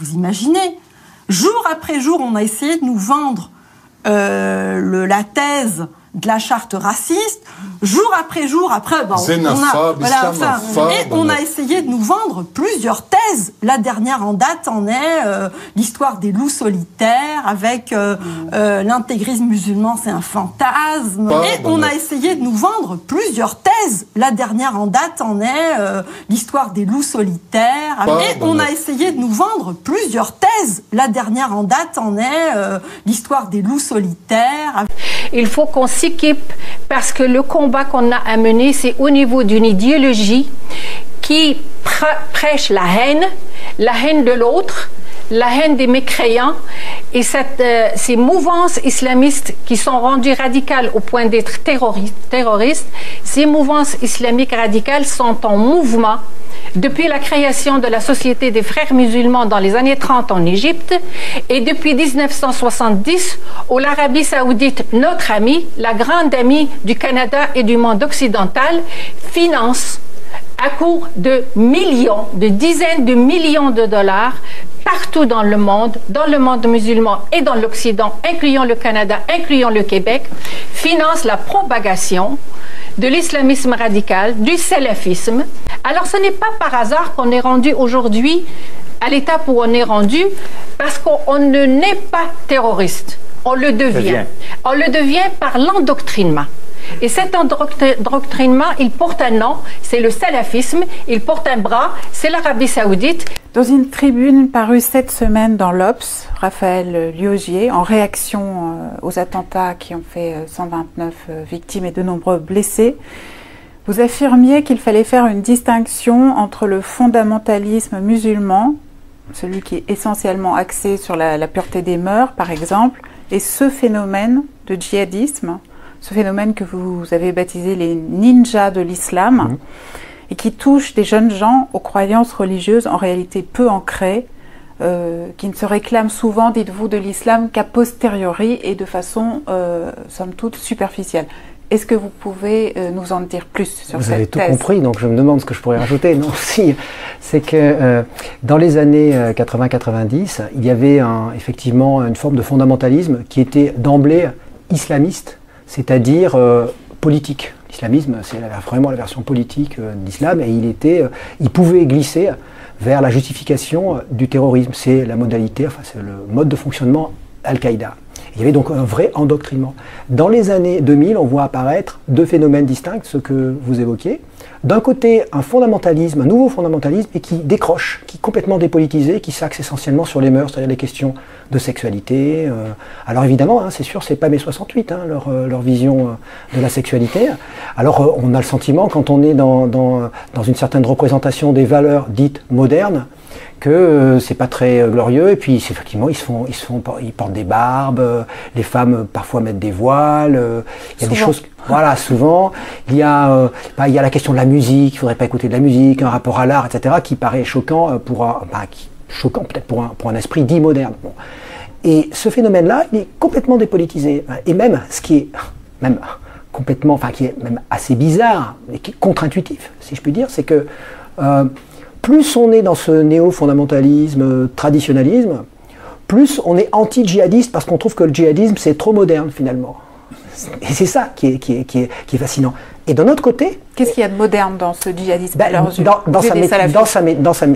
vous imaginez, jour après jour, on a essayé de nous vendre la thèse de la charte raciste, jour après jour, après, bon, on a essayé de nous vendre plusieurs thèses. La dernière en date en est l'histoire des loups solitaires, avec l'intégrisme musulman, c'est un fantasme. On a essayé de nous vendre plusieurs thèses. La dernière en date en est l'histoire des loups solitaires. On a essayé de nous vendre plusieurs thèses. La dernière en date en est l'histoire des loups solitaires. Il faut qu'on s'équipe parce que le combat qu'on a à mener, c'est au niveau d'une idéologie qui prêche la haine de l'autre, la haine des mécréants, et ces mouvances islamistes qui sont rendues radicales au point d'être terroristes, ces mouvances islamiques radicales sont en mouvement depuis la création de la Société des Frères musulmans dans les années 30 en Égypte et depuis 1970 où l'Arabie saoudite, notre amie, la grande amie du Canada et du monde occidental, finance à coût de millions, de dizaines de millions de dollars partout dans le monde musulman et dans l'Occident, incluant le Canada, incluant le Québec, finance la propagation de l'islamisme radical, du salafisme. Alors ce n'est pas par hasard qu'on est rendu aujourd'hui à l'étape où on est rendu, parce qu'on ne naît pas terroriste, on le devient. On le devient par l'endoctrinement. Et cet endoctrinement, il porte un nom, c'est le salafisme, il porte un bras, c'est l'Arabie saoudite. Dans une tribune parue cette semaine dans l'Obs, Raphaël Liogier, en réaction aux attentats qui ont fait 129 victimes et de nombreux blessés, vous affirmiez qu'il fallait faire une distinction entre le fondamentalisme musulman, celui qui est essentiellement axé sur la pureté des mœurs, par exemple, et ce phénomène de djihadisme, ce phénomène que vous avez baptisé les ninjas de l'islam, et qui touche des jeunes gens aux croyances religieuses en réalité peu ancrées, qui ne se réclament souvent, dites-vous, de l'islam qu'a posteriori et de façon, somme toute, superficielle. Est-ce que vous pouvez nous en dire plus sur cette thèse ? Vous avez tout compris, donc je me demande ce que je pourrais rajouter. Non, si, c'est que dans les années 80-90, il y avait effectivement une forme de fondamentalisme qui était d'emblée islamiste, c'est-à-dire politique. L'islamisme, c'est vraiment la version politique de l'islam, et il pouvait glisser vers la justification du terrorisme. C'est la modalité, enfin c'est le mode de fonctionnement Al-Qaïda. Il y avait donc un vrai endoctrinement. Dans les années 2000, on voit apparaître deux phénomènes distincts, ce que vous évoquiez. D'un côté, un fondamentalisme, un nouveau fondamentalisme, et qui décroche, qui est complètement dépolitisé, qui s'axe essentiellement sur les mœurs, c'est-à-dire les questions de sexualité. Alors évidemment, c'est sûr, c'est pas mai 68, leur vision de la sexualité. Alors on a le sentiment, quand on est dans une certaine représentation des valeurs dites modernes, que c'est pas très glorieux, et puis effectivement ils portent des barbes, les femmes parfois mettent des voiles, il y a des choses, voilà, souvent il y a la question de la musique, il faudrait pas écouter de la musique, un rapport à l'art, etc., qui paraît choquant choquant peut-être pour un esprit dit moderne. Bon. Et ce phénomène-là, il est complètement dépolitisé, et même ce qui est même complètement, qui est même assez bizarre et qui est contre-intuitif, si je puis dire, c'est que plus on est dans ce néo-fondamentalisme, traditionnalisme, plus on est anti-djihadiste parce qu'on trouve que le djihadisme c'est trop moderne finalement. Et c'est ça qui est fascinant. Et d'un autre côté... Qu'est-ce qu'il y a de moderne dans ce djihadisme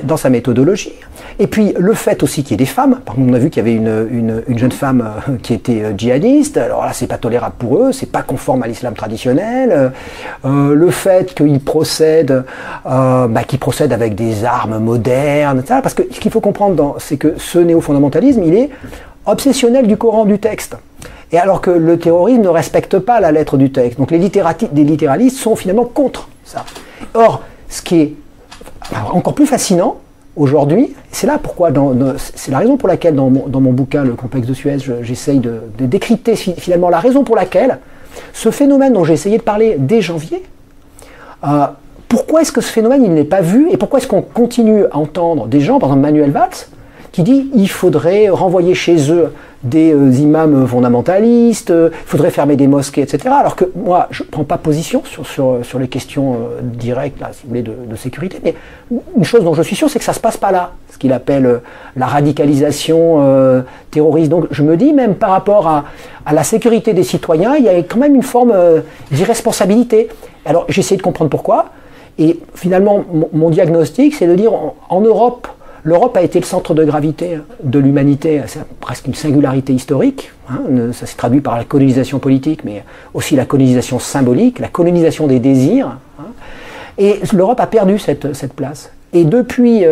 dans sa méthodologie. Et puis le fait aussi qu'il y ait des femmes. Par exemple, on a vu qu'il y avait une jeune femme qui était djihadiste. Alors là, c'est pas tolérable pour eux, c'est pas conforme à l'islam traditionnel. Le fait qu'ils procèdent avec des armes modernes, etc. Parce que ce qu'il faut comprendre, c'est que ce néo-fondamentalisme, il est obsessionnel du Coran, du texte. Et alors que le terrorisme ne respecte pas la lettre du texte. Donc les littéralistes sont finalement contre ça. Or, ce qui est encore plus fascinant aujourd'hui, c'est là pourquoi, c'est la raison pour laquelle dans mon bouquin, Le complexe de Suez, j'essaye de décrypter finalement la raison pour laquelle ce phénomène dont j'ai essayé de parler dès janvier, pourquoi est-ce que ce phénomène il n'est pas vu, et pourquoi est-ce qu'on continue à entendre des gens, par exemple Manuel Valls, qui dit qu'il faudrait renvoyer chez eux des imams fondamentalistes, il faudrait fermer des mosquées, etc. Alors que moi, je ne prends pas position sur les questions directes, là, si vous voulez, de sécurité, mais une chose dont je suis sûr, c'est que ça ne se passe pas là, ce qu'il appelle la radicalisation terroriste. Donc je me dis, même par rapport à la sécurité des citoyens, il y a quand même une forme d'irresponsabilité. Alors j'essaie de comprendre pourquoi, et finalement, mon diagnostic, c'est de dire, en Europe, l'Europe a été le centre de gravité de l'humanité, c'est presque une singularité historique, hein, ça s'est traduit par la colonisation politique, mais aussi la colonisation symbolique, la colonisation des désirs, hein, et l'Europe a perdu cette place. Et depuis,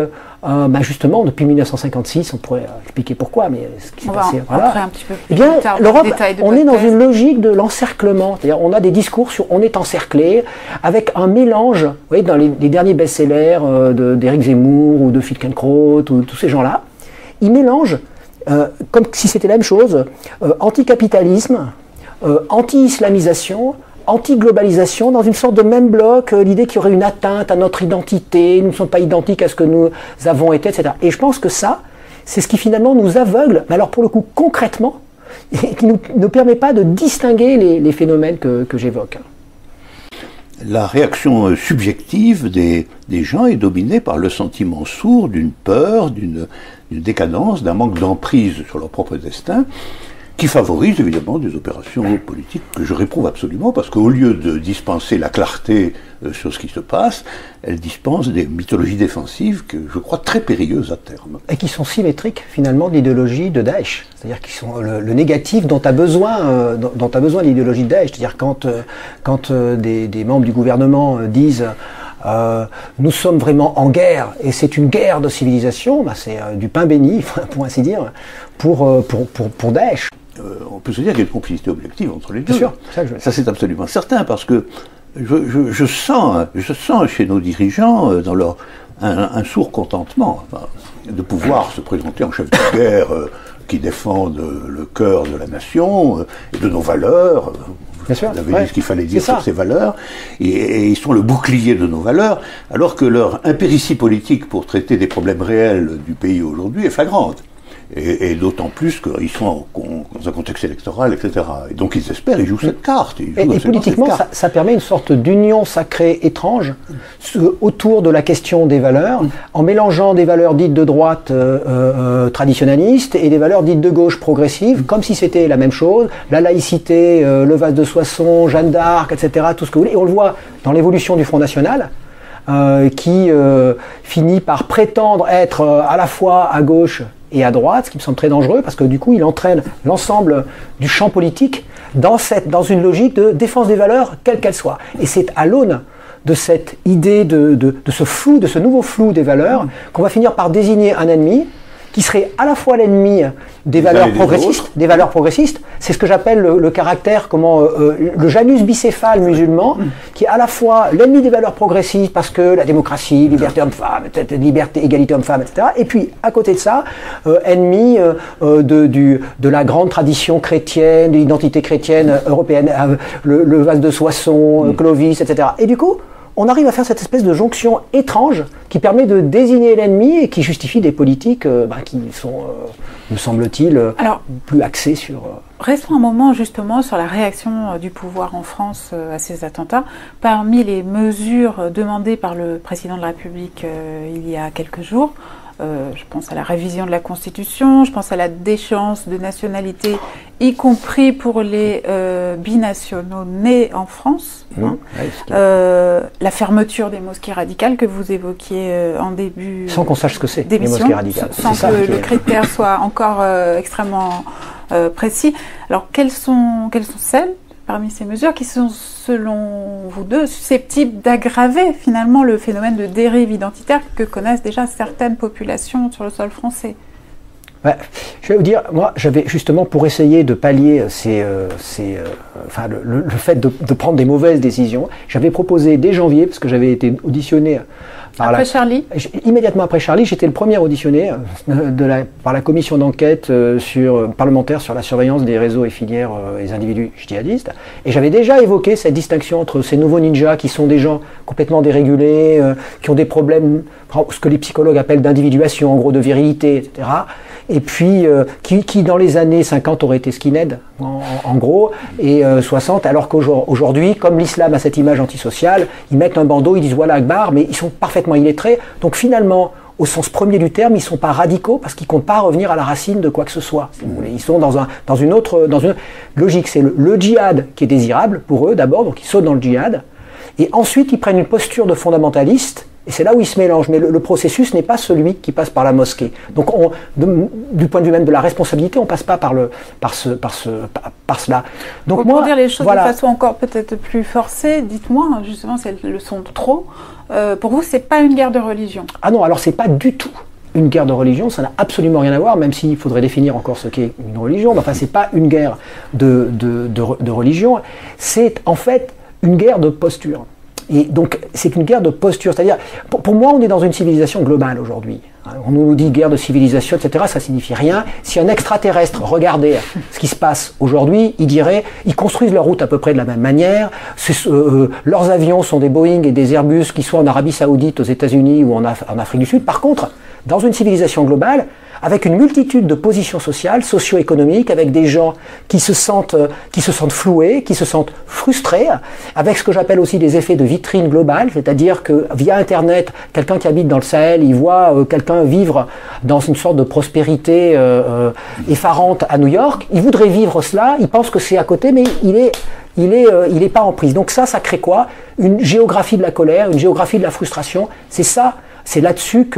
justement, depuis 1956, on pourrait expliquer pourquoi, mais ce qui s'est passé, voilà. Un petit peu plus eh bien, tard, l'Europe, on est dans une logique de l'encerclement, c'est-à-dire on a des discours sur on est encerclé, avec un mélange, vous voyez, dans les derniers best-sellers d'Éric Zemmour ou de Finkielkraut ou tous ces gens-là, ils mélangent, comme si c'était la même chose, anticapitalisme, anti-islamisation, anti-globalisation, dans une sorte de même bloc, l'idée qu'il y aurait une atteinte à notre identité, nous ne sommes pas identiques à ce que nous avons été, etc. Et je pense que ça, c'est ce qui finalement nous aveugle, mais alors pour le coup concrètement, et qui ne permet pas de distinguer les phénomènes que j'évoque. La réaction subjective des gens est dominée par le sentiment sourd d'une peur, d'une décadence, d'un manque d'emprise sur leur propre destin, qui favorise évidemment des opérations politiques que je réprouve absolument, parce qu'au lieu de dispenser la clarté sur ce qui se passe, elles dispensent des mythologies défensives que je crois très périlleuses à terme. Et qui sont symétriques finalement de l'idéologie de Daesh, c'est-à-dire qui sont le négatif dont a besoin l'idéologie de Daesh, c'est-à-dire quand des membres du gouvernement disent nous sommes vraiment en guerre et c'est une guerre de civilisation, c'est du pain béni, pour ainsi dire, pour Daesh. On peut se dire qu'il y a une complicité objective entre les deux. Bien sûr, ça c'est absolument certain, parce que je sens chez nos dirigeants dans un sourd contentement de pouvoir se présenter en chef de guerre qui défendent le cœur de la nation et de nos valeurs. Bien sûr, vous avez dit ce qu'il fallait dire sur ces valeurs, et ils sont le bouclier de nos valeurs, alors que leur impéritie politique pour traiter des problèmes réels du pays aujourd'hui est flagrante. Et d'autant plus qu'ils sont dans un contexte électoral, etc. Et donc ils espèrent, ils jouent cette carte. Et politiquement, ça permet une sorte d'union sacrée étrange autour de la question des valeurs, en mélangeant des valeurs dites de droite traditionnalistes et des valeurs dites de gauche progressives, comme si c'était la même chose, la laïcité, le vase de Soissons, Jeanne d'Arc, etc., tout ce que vous voulez. Et on le voit dans l'évolution du Front National, qui finit par prétendre être à la fois à gauche et à droite, ce qui me semble très dangereux, parce que du coup, il entraîne l'ensemble du champ politique dans une logique de défense des valeurs, quelles qu'elles soient. Et c'est à l'aune de cette idée de ce flou, de ce nouveau flou des valeurs, qu'on va finir par désigner un ennemi qui serait à la fois l'ennemi des valeurs progressistes, c'est ce que j'appelle le caractère, le Janus bicéphale musulman, qui est à la fois l'ennemi des valeurs progressistes, parce que la démocratie, liberté homme-femme, liberté, égalité homme-femme, etc. Et puis, à côté de ça, ennemi de la grande tradition chrétienne, de l'identité chrétienne européenne, le vase de Soissons, Clovis, etc. Et du coup, on arrive à faire cette espèce de jonction étrange qui permet de désigner l'ennemi et qui justifie des politiques qui sont, me semble-t-il, plus axées sur... Restons un moment justement sur la réaction du pouvoir en France à ces attentats. Parmi les mesures demandées par le président de la République il y a quelques jours, je pense à la révision de la Constitution, je pense à la déchéance de nationalité, y compris pour les binationaux nés en France, la fermeture des mosquées radicales que vous évoquiez en début sans qu'on sache ce que c'est, les mosquées radicales. Sans que le critère soit encore extrêmement précis. Alors, quelles sont celles parmi ces mesures qui sont, selon vous deux, susceptibles d'aggraver finalement le phénomène de dérive identitaire que connaissent déjà certaines populations sur le sol français? Je vais vous dire, moi, j'avais justement, pour essayer de pallier le fait de prendre des mauvaises décisions, j'avais proposé dès janvier, parce que j'avais été auditionné Après Charlie ? Immédiatement après Charlie, j'étais le premier auditionné par la commission d'enquête parlementaire sur la surveillance des réseaux et filières et des individus djihadistes. Et j'avais déjà évoqué cette distinction entre ces nouveaux ninjas qui sont des gens complètement dérégulés, qui ont des problèmes, ce que les psychologues appellent d'individuation, en gros de virilité, etc. Et puis qui dans les années 50 auraient été skinhead, en gros, et 60, alors qu'aujourd'hui, comme l'islam a cette image antisociale, ils mettent un bandeau, ils disent voilà Akbar, mais ils sont parfaitement illettrés. Donc finalement, au sens premier du terme, ils ne sont pas radicaux parce qu'ils ne comptent pas revenir à la racine de quoi que ce soit. Si vous voulez. Ils sont dans une autre logique. C'est le djihad qui est désirable pour eux d'abord, donc ils sautent dans le djihad, et ensuite ils prennent une posture de fondamentaliste. Et c'est là où ils se mélangent, mais le processus n'est pas celui qui passe par la mosquée. Donc, du point de vue même de la responsabilité, on passe pas par cela. Donc pour dire les choses de façon encore peut-être plus forcée, dites-moi justement si elles le sont trop. Pour vous, c'est pas une guerre de religion? Ah non, alors c'est pas du tout une guerre de religion. Ça n'a absolument rien à voir, même s'il faudrait définir encore ce qu'est une religion. Mais enfin, c'est pas une guerre de religion. C'est en fait une guerre de posture. Et donc, c'est une guerre de posture. C'est-à-dire, pour moi, on est dans une civilisation globale aujourd'hui. On nous dit guerre de civilisation, etc. Ça signifie rien. Si un extraterrestre regardait ce qui se passe aujourd'hui, il dirait, ils construisent leur route à peu près de la même manière. Leurs avions sont des Boeing et des Airbus qui soient en Arabie Saoudite, aux États-Unis ou en Afrique du Sud. Par contre, dans une civilisation globale, avec une multitude de positions sociales, socio-économiques, avec des gens qui se sentent floués, qui se sentent frustrés, avec ce que j'appelle aussi des effets de vitrine globale, c'est-à-dire que via Internet, quelqu'un qui habite dans le Sahel, il voit quelqu'un vivre dans une sorte de prospérité effarante à New York, il voudrait vivre cela, il pense que c'est à côté, mais il est pas en prise. Donc ça crée quoi? Une géographie de la colère, une géographie de la frustration, c'est ça. C'est là-dessus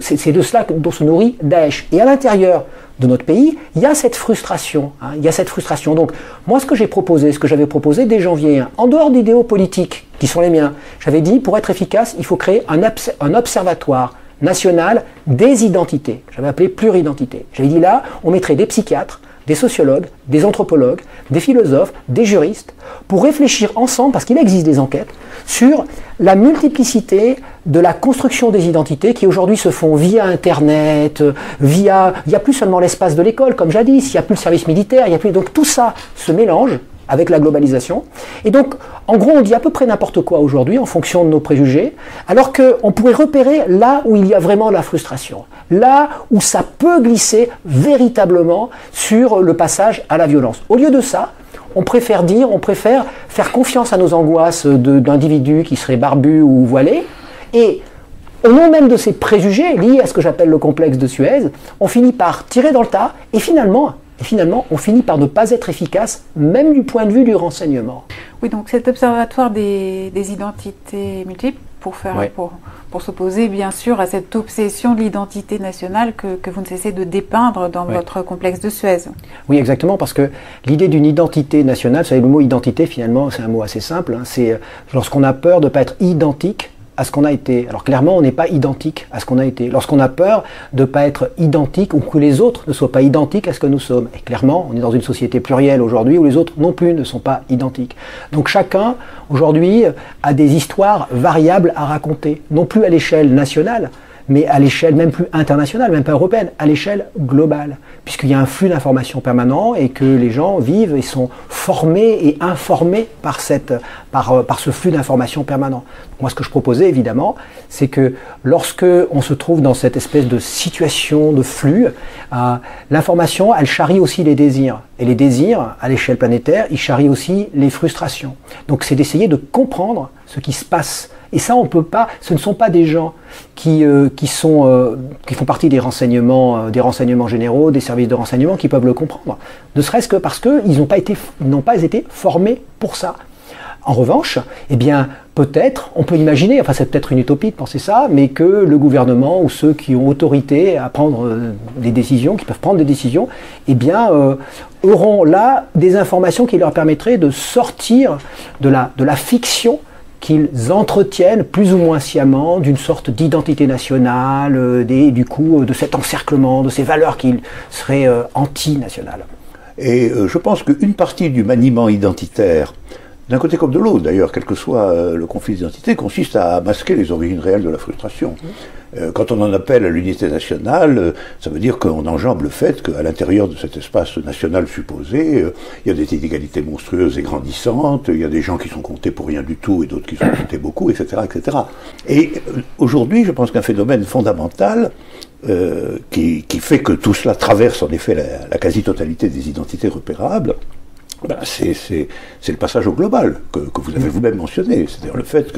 c'est de cela dont se nourrit Daesh. Et à l'intérieur de notre pays, il y a cette frustration. Il y a cette frustration. Donc, moi, ce que j'avais proposé dès janvier, en dehors d'idéaux politiques qui sont les miens, j'avais dit, pour être efficace, il faut créer un observatoire national des identités. J'avais appelé pluridentité. J'avais dit là, on mettrait des psychiatres, des sociologues, des anthropologues, des philosophes, des juristes, pour réfléchir ensemble, parce qu'il existe des enquêtes, sur la multiplicité de la construction des identités qui aujourd'hui se font via Internet, il n'y a plus seulement l'espace de l'école, comme jadis, il n'y a plus le service militaire, donc tout ça se mélange avec la globalisation. Et donc, en gros, on dit à peu près n'importe quoi aujourd'hui en fonction de nos préjugés, alors qu'on pourrait repérer là où il y a vraiment de la frustration, là où ça peut glisser véritablement sur le passage à la violence. Au lieu de ça, on préfère faire confiance à nos angoisses d'individus qui seraient barbus ou voilés, et au nom même de ces préjugés liés à ce que j'appelle le complexe de Suez, on finit par tirer dans le tas, et finalement, on finit par ne pas être efficace, même du point de vue du renseignement. Oui, donc cet observatoire des identités multiples, pour s'opposer bien sûr à cette obsession de l'identité nationale que vous ne cessez de dépeindre dans votre complexe de Suez. Oui, exactement, parce que l'idée d'une identité nationale, vous savez, le mot identité, finalement, c'est un mot assez simple, c'est lorsqu'on a peur de ne pas être identique à ce qu'on a été. Alors clairement, on n'est pas identique à ce qu'on a été. Lorsqu'on a peur de ne pas être identique ou que les autres ne soient pas identiques à ce que nous sommes. Et clairement, on est dans une société plurielle aujourd'hui où les autres non plus ne sont pas identiques. Donc chacun, aujourd'hui, a des histoires variables à raconter. Non plus à l'échelle nationale, mais à l'échelle même plus internationale, même pas européenne, à l'échelle globale. Puisqu'il y a un flux d'informations permanent et que les gens vivent et sont formés et informés par ce flux d'informations permanent. Moi, ce que je proposais, évidemment, c'est que lorsque on se trouve dans cette espèce de situation de flux, l'information, elle charrie aussi les désirs. Et les désirs, à l'échelle planétaire, ils charrient aussi les frustrations. Donc, c'est d'essayer de comprendre ce qui se passe. Et ça, on peut pas. Ce ne sont pas des gens qui font partie des renseignements généraux, des services de renseignement, qui peuvent le comprendre. Ne serait-ce que parce qu'ils n'ont pas été formés pour ça. En revanche, eh bien, peut-être, on peut imaginer, enfin c'est peut-être une utopie de penser ça, mais que le gouvernement ou ceux qui ont autorité à prendre des décisions, qui peuvent prendre des décisions, eh bien, auront là des informations qui leur permettraient de sortir de la fiction qu'ils entretiennent plus ou moins sciemment d'une sorte d'identité nationale, du coup de cet encerclement, de ces valeurs qui seraient anti-nationales. Et je pense qu'une partie du maniement identitaire d'un côté comme de l'autre d'ailleurs, quel que soit le conflit d'identité, consiste à masquer les origines réelles de la frustration. Quand on en appelle à l'unité nationale, ça veut dire qu'on enjambe le fait qu'à l'intérieur de cet espace national supposé, il y a des inégalités monstrueuses et grandissantes, il y a des gens qui sont comptés pour rien du tout et d'autres qui sont comptés beaucoup, etc. etc. Et aujourd'hui, je pense qu'un phénomène fondamental qui fait que tout cela traverse en effet la quasi-totalité des identités repérables, c'est le passage au global que vous avez vous-même mentionné, c'est-à-dire le fait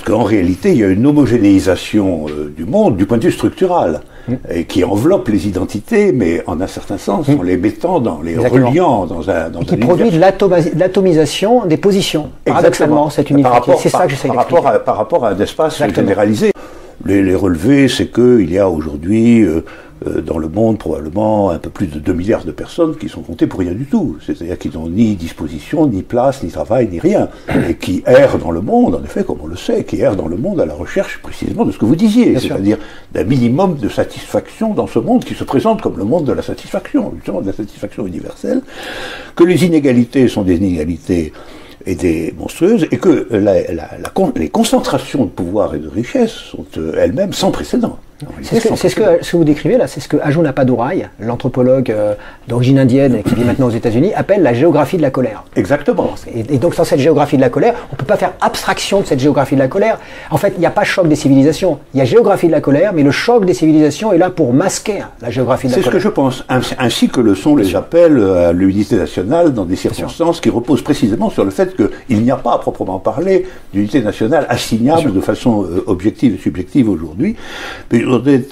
qu'en réalité il y a une homogénéisation du monde du point de vue structural et qui enveloppe les identités, mais en un certain sens en les mettant les reliant dans un qui produit de l'atomisation des positions. Paradoxalement, cette unité, c'est ça que j'essaie d'expliquer. Par rapport à un espace généralisé. Les relevés, c'est qu'il y a aujourd'hui dans le monde probablement un peu plus de 2 milliards de personnes qui sont comptées pour rien du tout. C'est-à-dire qui n'ont ni disposition, ni place, ni travail, ni rien. Et qui errent dans le monde, en effet, comme on le sait, qui errent dans le monde à la recherche précisément de ce que vous disiez. C'est-à-dire d'un minimum de satisfaction dans ce monde qui se présente comme le monde de la satisfaction, justement de la satisfaction universelle. Que les inégalités sont des inégalités et des monstrueuses, et que les concentrations de pouvoir et de richesse sont elles-mêmes sans précédent. C'est ce que vous décrivez là, c'est ce que Arjun Appadurai, l'anthropologue d'origine indienne qui vit maintenant aux États-Unis, appelle la géographie de la colère. Exactement. Et donc dans cette géographie de la colère, on ne peut pas faire abstraction de cette géographie de la colère. En fait, il n'y a pas choc des civilisations. Il y a géographie de la colère, mais le choc des civilisations est là pour masquer la géographie de la colère. C'est ce que je pense, ainsi que le sont les appels à l'unité nationale dans des circonstances qui reposent précisément sur le fait qu'il n'y a pas à proprement parler d'unité nationale assignable de façon objective et subjective aujourd'hui. Mais je voudrais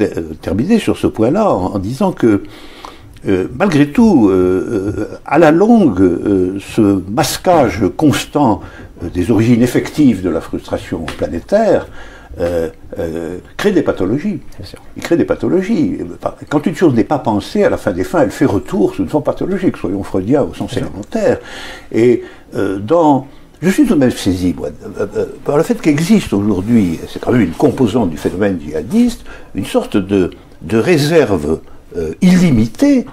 terminer sur ce point-là en disant que malgré tout, à la longue, ce masquage constant des origines effectives de la frustration planétaire crée des pathologies. Il crée des pathologies. Quand une chose n'est pas pensée, à la fin des fins, elle fait retour sous une forme pathologique, soyons freudiens au sens élémentaire. Et je suis tout de même saisi, moi, par le fait qu'existe aujourd'hui, c'est quand même une composante du phénomène djihadiste, une sorte de réserve illimitée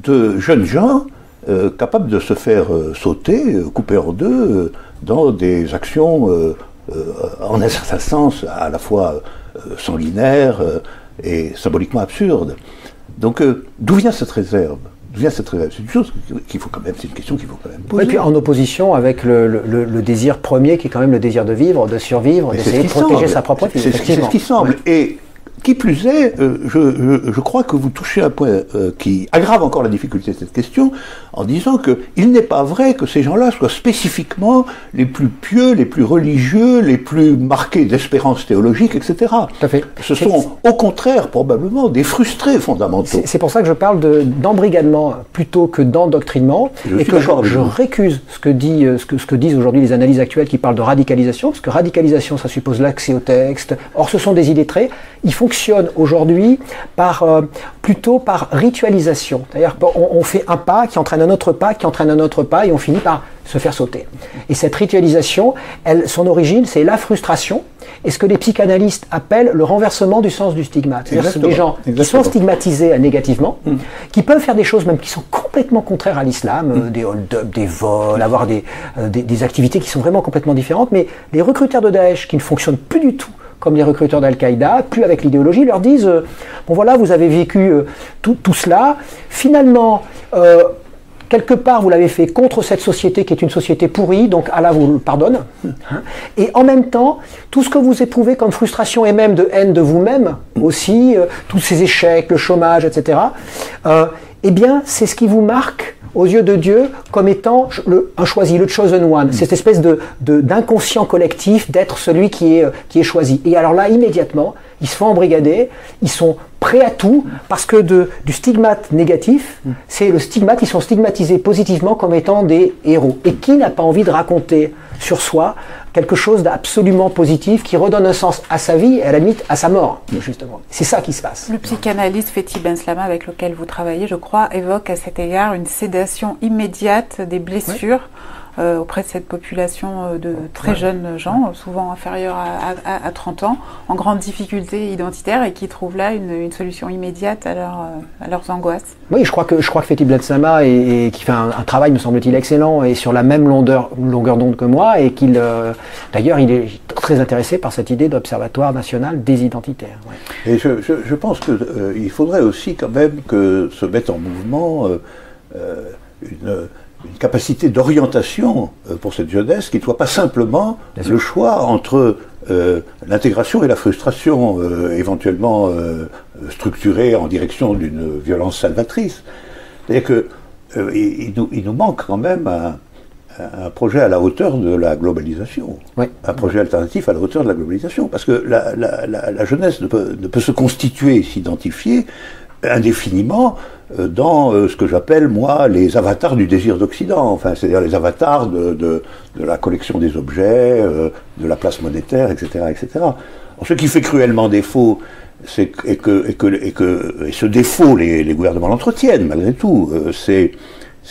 de jeunes gens capables de se faire sauter, couper en deux, dans des actions, en un certain sens, à la fois sanguinaires et symboliquement absurdes. Donc, d'où vient cette réserve ? C'est une chose qu'il faut quand même, c'est une question qu'il faut quand même poser. Et puis en opposition avec le désir premier qui est quand même le désir de vivre, de survivre, d'essayer de protéger sa propre vie. C'est ce qui semble. Et qui plus est, je crois que vous touchez un point qui aggrave encore la difficulté de cette question en disant qu'il n'est pas vrai que ces gens-là soient spécifiquement les plus pieux, les plus religieux, les plus marqués d'espérance théologique, etc. Tout à fait. Ce sont au contraire probablement des frustrés fondamentaux. C'est pour ça que je parle d'embrigadement plutôt que d'endoctrinement et que je récuse ce que disent aujourd'hui les analyses actuelles qui parlent de radicalisation, parce que radicalisation ça suppose l'accès au texte. Or ce sont des illettrés. Ils fonctionnent aujourd'hui plutôt par ritualisation. C'est-à-dire on fait un pas qui entraîne un autre pas, qui entraîne un autre pas, et on finit par se faire sauter. Et cette ritualisation, son origine, c'est la frustration, et ce que les psychanalystes appellent le renversement du sens du stigmate. C'est-à-dire que c'est des gens qui sont stigmatisés négativement, qui peuvent faire des choses même qui sont complètement contraires à l'islam, des hold-up, des vols, avoir des activités qui sont vraiment complètement différentes, mais les recruteurs de Daesh qui ne fonctionnent plus du tout comme les recruteurs d'Al-Qaïda, plus avec l'idéologie, leur disent bon voilà, vous avez vécu tout cela, finalement, quelque part vous l'avez fait contre cette société qui est une société pourrie, donc Allah vous le pardonne, et en même temps, tout ce que vous éprouvez comme frustration et même de haine de vous-même, aussi, tous ces échecs, le chômage, etc., eh bien, c'est ce qui vous marque aux yeux de Dieu comme étant un choisi, le chosen one, cette espèce d'inconscient collectif d'être celui qui est choisi. Et alors là, immédiatement, ils se font embrigader, ils sont prêts à tout, parce que du stigmate négatif, c'est le stigmate, ils sont stigmatisés positivement comme étant des héros. Et qui n'a pas envie de raconter sur soi quelque chose d'absolument positif qui redonne un sens à sa vie et à la limite à sa mort, justement. C'est ça qui se passe. Le psychanalyste Fethi Benslama, avec lequel vous travaillez, je crois, évoque à cet égard une sédation immédiate des blessures auprès de cette population de très jeunes gens, souvent inférieurs à 30 ans, en grande difficulté identitaire et qui trouvent là une solution immédiate à leurs angoisses. Oui, je crois que Fethi Bensama qui fait un travail, me semble-t-il, excellent et sur la même longueur d'onde que moi et d'ailleurs, il est très intéressé par cette idée d'observatoire national des identitaires. Ouais. Et je pense qu'il faudrait aussi quand même que se mette en mouvement une capacité d'orientation pour cette jeunesse qui ne soit pas simplement le choix entre l'intégration et la frustration éventuellement structurée en direction d'une violence salvatrice. C'est-à-dire qu'il nous manque quand même un projet à la hauteur de la globalisation, un projet alternatif à la hauteur de la globalisation, parce que la jeunesse ne peut se constituer, s'identifier indéfiniment dans ce que j'appelle, moi, les avatars du désir d'Occident, enfin, c'est-à-dire les avatars de la collection des objets, de la place monétaire, etc., etc. Alors, ce qui fait cruellement défaut, et ce défaut, les gouvernements l'entretiennent, malgré tout, c'est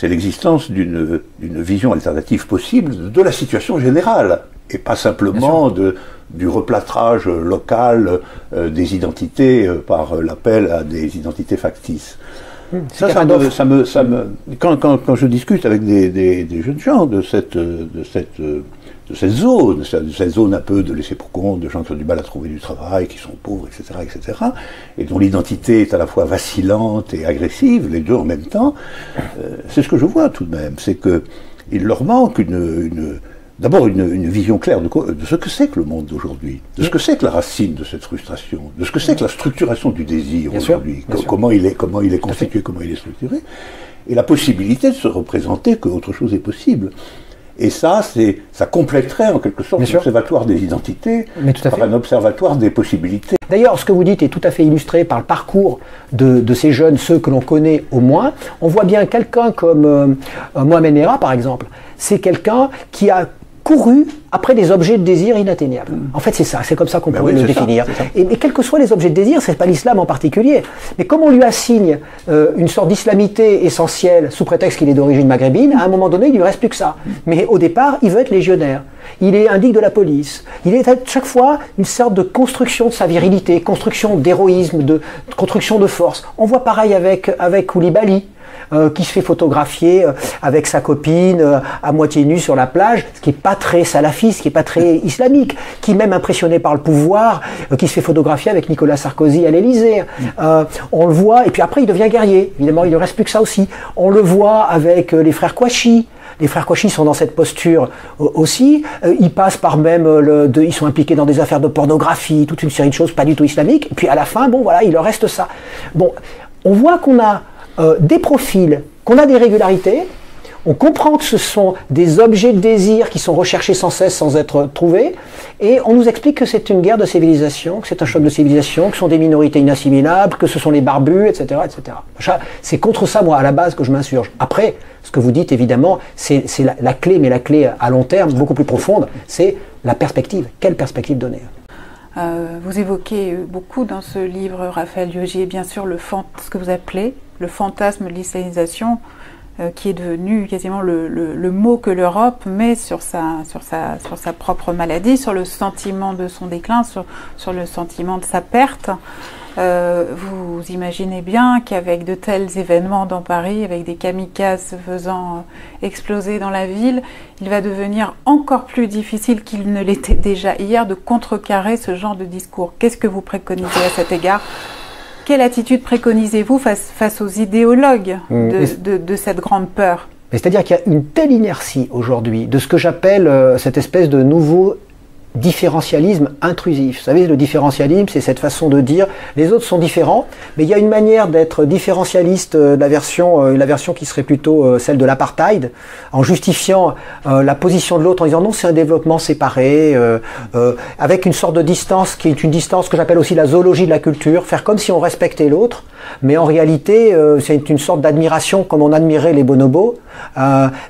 l'existence d'une vision alternative possible de la situation générale, et pas simplement du replâtrage local des identités par l'appel à des identités factices. Quand je discute avec des jeunes gens de cette zone un peu de laisser pour compte, de gens qui ont du mal à trouver du travail, qui sont pauvres, etc., et dont l'identité est à la fois vacillante et agressive, les deux en même temps, c'est ce que je vois tout de même, c'est qu'il leur manque d'abord une vision claire de ce que c'est que le monde d'aujourd'hui, de ce que c'est que la racine de cette frustration, de ce que c'est que la structuration du désir aujourd'hui, comment il est constitué, comment il est structuré, et la possibilité de se représenter qu'autre chose est possible. Et ça compléterait en quelque sorte l'observatoire des identités par un observatoire des possibilités. D'ailleurs, ce que vous dites est tout à fait illustré par le parcours de ces jeunes, ceux que l'on connaît au moins. On voit bien quelqu'un comme Mohamed Merah, par exemple. C'est quelqu'un qui a couru après des objets de désir inatteignables. En fait, c'est ça, c'est comme ça qu'on pourrait le définir. Mais quels que soient les objets de désir, c'est pas l'islam en particulier. Mais comme on lui assigne une sorte d'islamité essentielle sous prétexte qu'il est d'origine maghrébine, à un moment donné, il lui reste plus que ça. Mais au départ, il veut être légionnaire. Il est indique de la police. Il est à chaque fois une sorte de construction de sa virilité, construction d'héroïsme, construction de force. On voit pareil avec Koulibaly. Qui se fait photographier avec sa copine à moitié nue sur la plage, ce qui n'est pas très salafiste, ce qui n'est pas très islamique, qui même impressionné par le pouvoir, qui se fait photographier avec Nicolas Sarkozy à l'Élysée. On le voit, et puis après il devient guerrier, évidemment il ne reste plus que ça aussi. On le voit avec les frères Kouachi. Les frères Kouachi sont dans cette posture aussi. Ils passent par même, ils sont impliqués dans des affaires de pornographie, toute une série de choses pas du tout islamiques. Et puis à la fin, bon voilà, il leur reste ça. Bon, on voit qu'on a des profils, qu'on a des régularités, on comprend que ce sont des objets de désir qui sont recherchés sans cesse sans être trouvés, et on nous explique que c'est une guerre de civilisation, que c'est un choc de civilisation, que ce sont des minorités inassimilables, que ce sont les barbus, etc., etc. C'est contre ça, moi, à la base, que je m'insurge. Après, ce que vous dites, évidemment, c'est la clé, mais la clé à long terme, beaucoup plus profonde, c'est la perspective. Quelle perspective donner ? Vous évoquez beaucoup dans ce livre, Raphaël Liogier, bien sûr, ce que vous appelez le fantasme de l'islamisation, qui est devenu quasiment le mot que l'Europe met sur sa propre maladie, sur le sentiment de son déclin, sur le sentiment de sa perte. Vous imaginez bien qu'avec de tels événements dans Paris, avec des kamikazes faisant exploser dans la ville, il va devenir encore plus difficile qu'il ne l'était déjà hier de contrecarrer ce genre de discours. Qu'est-ce que vous préconisez à cet égard ? Quelle attitude préconisez-vous face aux idéologues de cette grande peur ? C'est-à-dire qu'il y a une telle inertie aujourd'hui de ce que j'appelle cette espèce de nouveau différentialisme intrusif. Vous savez, le différentialisme, c'est cette façon de dire les autres sont différents, mais il y a une manière d'être différentialiste la version qui serait plutôt celle de l'apartheid, en justifiant la position de l'autre en disant non, c'est un développement séparé, avec une sorte de distance qui est une distance que j'appelle aussi la zoologie de la culture, faire comme si on respectait l'autre, mais en réalité, c'est une sorte d'admiration comme on admirait les bonobos,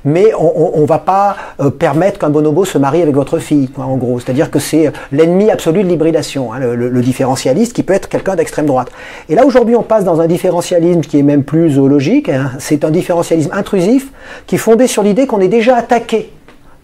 mais on va pas permettre qu'un bonobo se marie avec votre fille, quoi, en gros. C'est-à-dire que c'est l'ennemi absolu de l'hybridation, hein, le différentialiste qui peut être quelqu'un d'extrême droite. Et là, aujourd'hui, on passe dans un différentialisme qui est même plus zoologique, hein, c'est un différentialisme intrusif qui est fondé sur l'idée qu'on est déjà attaqué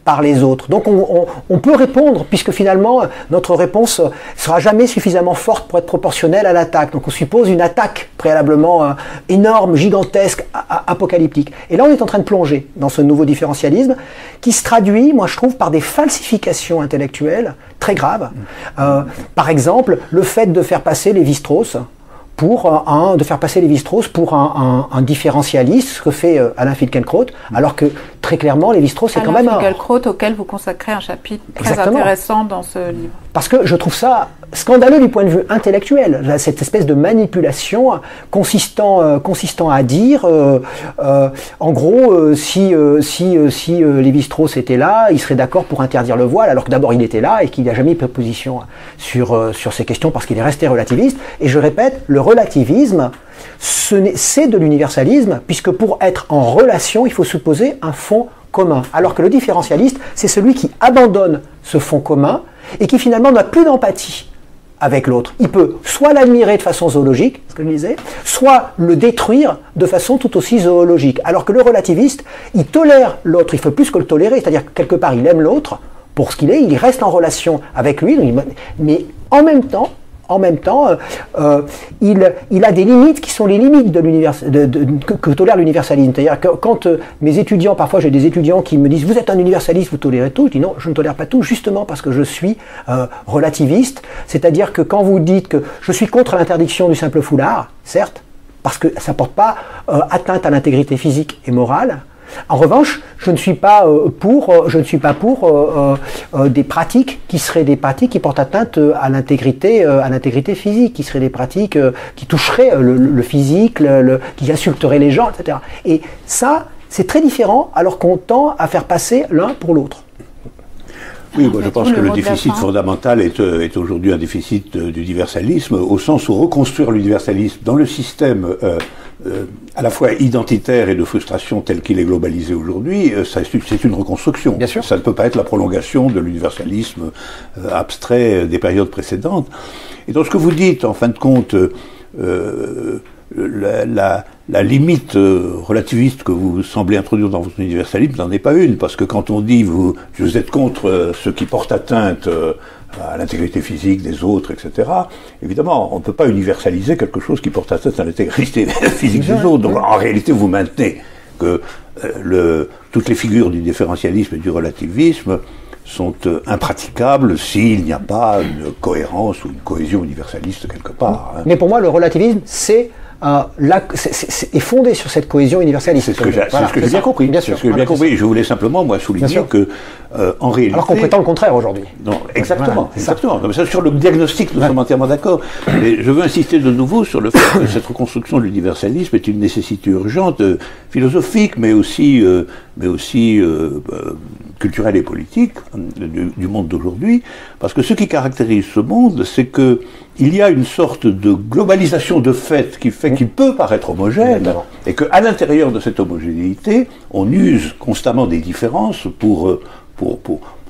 par les autres. Donc on peut répondre, puisque finalement notre réponse sera jamais suffisamment forte pour être proportionnelle à l'attaque. Donc on suppose une attaque préalablement énorme, gigantesque, apocalyptique. Et là on est en train de plonger dans ce nouveau différentialisme qui se traduit, moi je trouve, par des falsifications intellectuelles très graves. Par exemple, le fait de faire passer Lévi-Strauss pour un différentialiste, ce que fait Alain Finkielkraut, alors que très clairement Lévi-Strauss c'est quand même Alain Finkielkraut auquel vous consacrez un chapitre très intéressant dans ce livre. Parce que je trouve ça scandaleux du point de vue intellectuel, là, cette espèce de manipulation consistant à dire, en gros, si Lévi-Strauss était là, il serait d'accord pour interdire le voile, alors que d'abord il était là et qu'il n'a jamais pris position sur ces questions parce qu'il est resté relativiste. Et je répète, le relativisme, c'est de l'universalisme, puisque pour être en relation, il faut supposer un fond commun. Alors que le différentialiste, c'est celui qui abandonne ce fond commun et qui finalement n'a plus d'empathie avec l'autre. Il peut soit l'admirer de façon zoologique, ce que je disais, soit le détruire de façon tout aussi zoologique. Alors que le relativiste, il tolère l'autre, il fait plus que le tolérer, c'est-à-dire que quelque part il aime l'autre pour ce qu'il est, il reste en relation avec lui, mais en même temps, il a des limites qui sont les limites que tolère l'universalisme. C'est-à-dire que quand mes étudiants, parfois j'ai des étudiants qui me disent « Vous êtes un universaliste, vous tolérez tout », je dis « Non, je ne tolère pas tout, justement parce que je suis relativiste. » C'est-à-dire que quand vous dites que je suis contre l'interdiction du simple foulard, certes, parce que ça ne porte pas atteinte à l'intégrité physique et morale, en revanche, je ne suis pas pour des pratiques qui seraient des pratiques qui portent atteinte à l'intégrité physique, qui seraient des pratiques qui toucheraient le physique, qui insulteraient les gens, etc. Et ça, c'est très différent, alors qu'on tend à faire passer l'un pour l'autre. Oui, moi je pense que le déficit fondamental est aujourd'hui un déficit d'universalisme, au sens où reconstruire l'universalisme dans le système à la fois identitaire et de frustration tel qu'il est globalisé aujourd'hui, c'est une reconstruction. Bien sûr. Ça ne peut pas être la prolongation de l'universalisme abstrait des périodes précédentes. Et dans ce que vous dites, en fin de compte, la limite relativiste que vous semblez introduire dans votre universalisme n'en est pas une, parce que quand on dit vous êtes contre ceux qui portent atteinte à l'intégrité physique des autres, etc., évidemment, on ne peut pas universaliser quelque chose qui porte atteinte à l'intégrité physique des autres. Donc en réalité, vous maintenez que toutes les figures du différentialisme et du relativisme sont impraticables s'il n'y a pas une cohérence ou une cohésion universaliste quelque part. Hein. Mais pour moi, le relativisme, est fondé sur cette cohésion universaliste. C'est ce que j'ai bien compris. Bien sûr. Je voulais simplement, moi, souligner que, en réalité... Alors qu'on prétend le contraire aujourd'hui. Non, exactement. Exactement. Non, mais ça, sur le diagnostic, nous sommes entièrement d'accord. Mais je veux insister de nouveau sur le fait que cette reconstruction de l'universalisme est une nécessité urgente, philosophique, mais aussi culturelle et politique du monde d'aujourd'hui, parce que ce qui caractérise ce monde, c'est que il y a une sorte de globalisation de fait qui fait qu'il peut paraître homogène, et qu'à l'intérieur de cette homogénéité, on use constamment des différences pour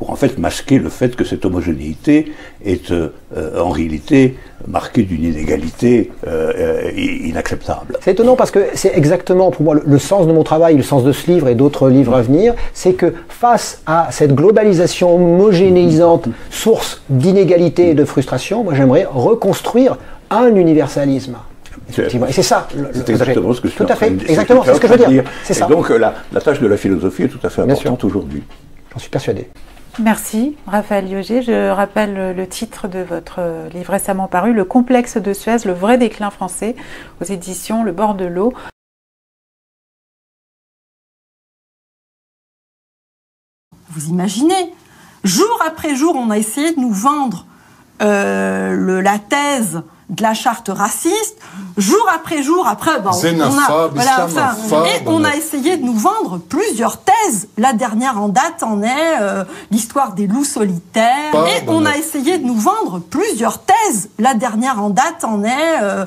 en fait masquer le fait que cette homogénéité est en réalité marquée d'une inégalité inacceptable. C'est étonnant parce que c'est exactement pour moi le sens de mon travail, le sens de ce livre et d'autres livres à venir, c'est que face à cette globalisation homogénéisante, source d'inégalité et de frustration, moi j'aimerais reconstruire un universalisme. Et c'est ça. C'est exactement ce que je suis tout à fait. Exactement, c'est ce que je veux dire. C'est ça. Et donc la tâche de la philosophie est tout à fait importante aujourd'hui. J'en suis persuadé. Merci, Raphaël Liogier. Je rappelle le titre de votre livre récemment paru, Le complexe de Suez, le vrai déclin français, aux éditions Le Bord de l'eau. Vous imaginez, jour après jour, on a essayé de nous vendre la thèse de la charte raciste, jour après jour, après, on a essayé de nous vendre plusieurs thèses. La dernière en date en est l'histoire des loups solitaires. On a essayé de nous vendre plusieurs thèses. La dernière en date en est